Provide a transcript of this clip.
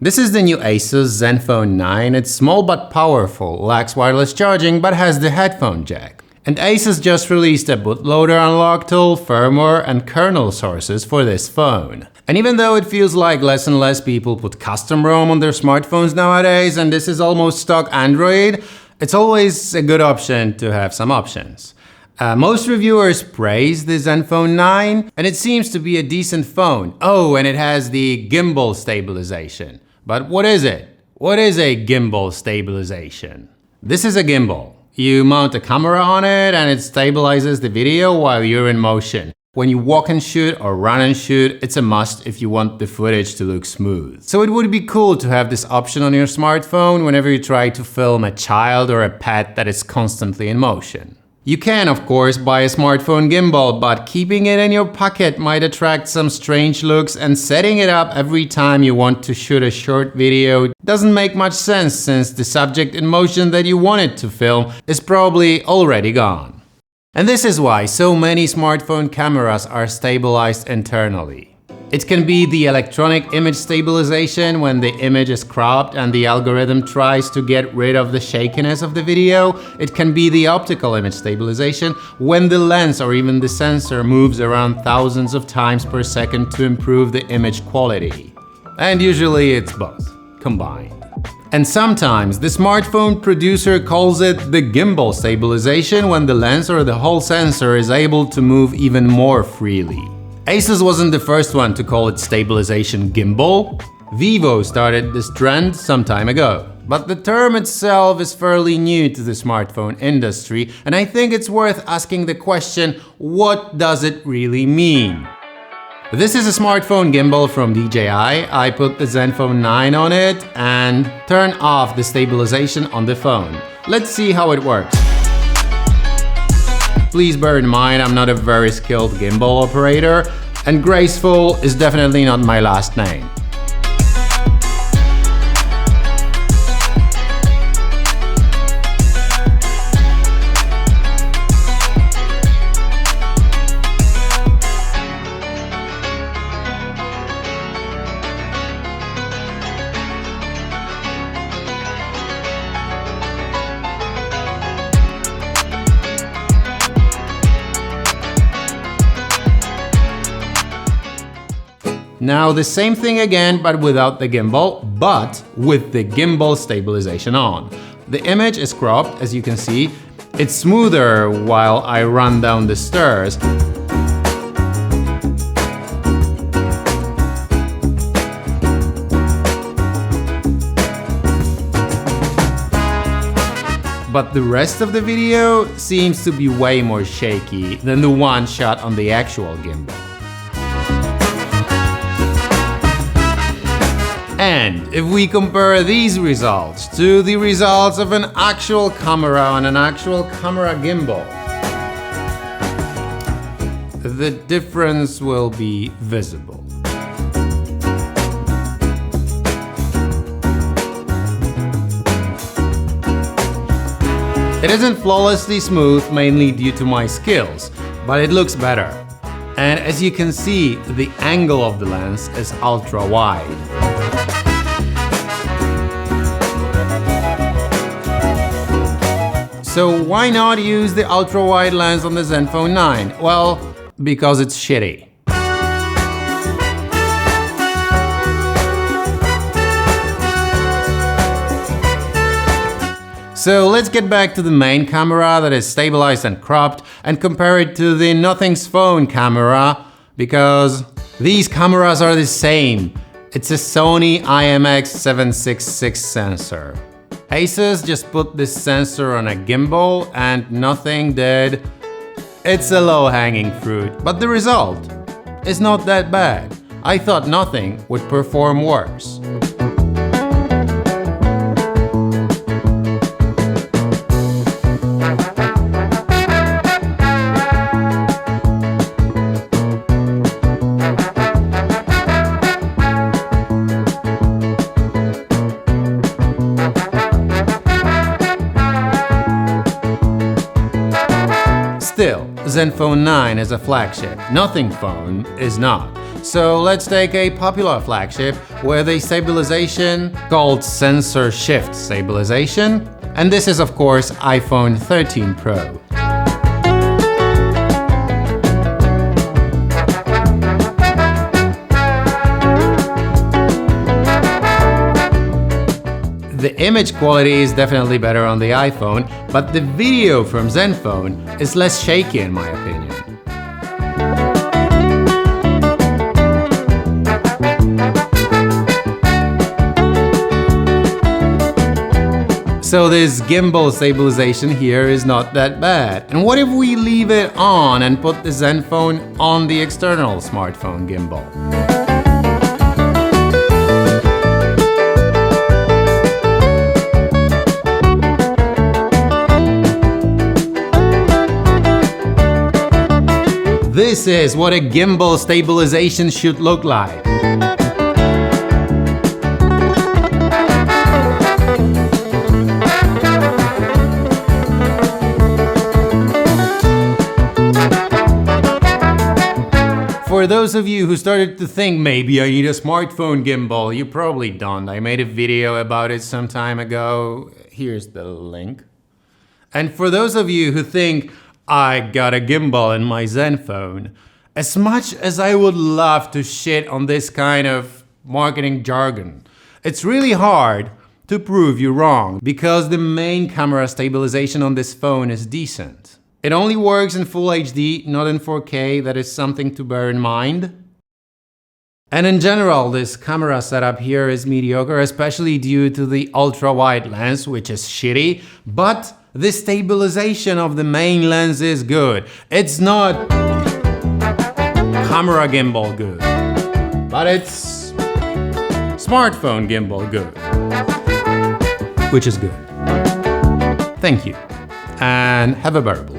This is the new Asus Zenfone 9. It's small but powerful, lacks wireless charging but has the headphone jack. And Asus just released a bootloader unlock tool, firmware and kernel sources for this phone. And even though it feels like less and less people put custom ROM on their smartphones nowadays, and this is almost stock Android, it's always a good option to have some options. Most reviewers praise the Zenfone 9, and it seems to be a decent phone. Oh, and it has the Gimbal Stabilization. But what is it? What is a Gimbal Stabilization? This is a gimbal. You mount a camera on it and it stabilizes the video while you're in motion. When you walk and shoot or run and shoot, it's a must if you want the footage to look smooth. So it would be cool to have this option on your smartphone whenever you try to film a child or a pet that is constantly in motion. You can, of course, buy a smartphone gimbal, but keeping it in your pocket might attract some strange looks, and setting it up every time you want to shoot a short video doesn't make much sense since the subject in motion that you wanted to film is probably already gone. And this is why so many smartphone cameras are stabilized internally. It can be the electronic image stabilization when the image is cropped and the algorithm tries to get rid of the shakiness of the video. It can be the optical image stabilization when the lens or even the sensor moves around thousands of times per second to improve the image quality. And usually it's both combined. And sometimes the smartphone producer calls it the gimbal stabilization when the lens or the whole sensor is able to move even more freely. Asus wasn't the first one to call it stabilization gimbal. Vivo started this trend some time ago. But the term itself is fairly new to the smartphone industry, and I think it's worth asking the question, what does it really mean? This is a smartphone gimbal from DJI. I put the Zenfone 9 on it and turn off the stabilization on the phone. Let's see how it works. Please bear in mind I'm not a very skilled gimbal operator, and graceful is definitely not my last name. Now the same thing again, but without the gimbal, but with the gimbal stabilization on. The image is cropped, as you can see. It's smoother while I run down the stairs. But the rest of the video seems to be way more shaky than the one shot on the actual gimbal. And if we compare these results to the results of an actual camera on an actual camera gimbal, the difference will be visible. It isn't flawlessly smooth, mainly due to my skills, but it looks better. And as you can see, the angle of the lens is ultra wide. So why not use the ultra-wide lens on the Zenfone 9? Well, because it's shitty. So let's get back to the main camera that is stabilized and cropped and compare it to the Nothing's Phone camera, because these cameras are the same. It's a Sony IMX766 sensor. Asus just put this sensor on a gimbal and nothing did. It's a low-hanging fruit, but the result is not that bad. I thought nothing would perform worse. Still, Zenfone 9 is a flagship. Nothing Phone is not. So let's take a popular flagship with a stabilization called sensor shift stabilization. And this is of course iPhone 13 Pro. The image quality is definitely better on the iPhone, but the video from Zenfone is less shaky in my opinion. So this gimbal stabilization here is not that bad. And what if we leave it on and put the Zenfone on the external smartphone gimbal? This is what a gimbal stabilization should look like. For those of you who started to think maybe I need a smartphone gimbal, you probably don't. I made a video about it some time ago. Here's the link. And for those of you who think I got a gimbal in my Zenfone, as much as I would love to shit on this kind of marketing jargon, it's really hard to prove you wrong because the main camera stabilization on this phone is decent. It only works in Full HD, not in 4K, that is something to bear in mind. And in general, this camera setup here is mediocre, especially due to the ultra-wide lens, which is shitty, but the stabilization of the main lens is good. It's not camera gimbal good, but it's smartphone gimbal good, which is good. Thank you, and have a bearable.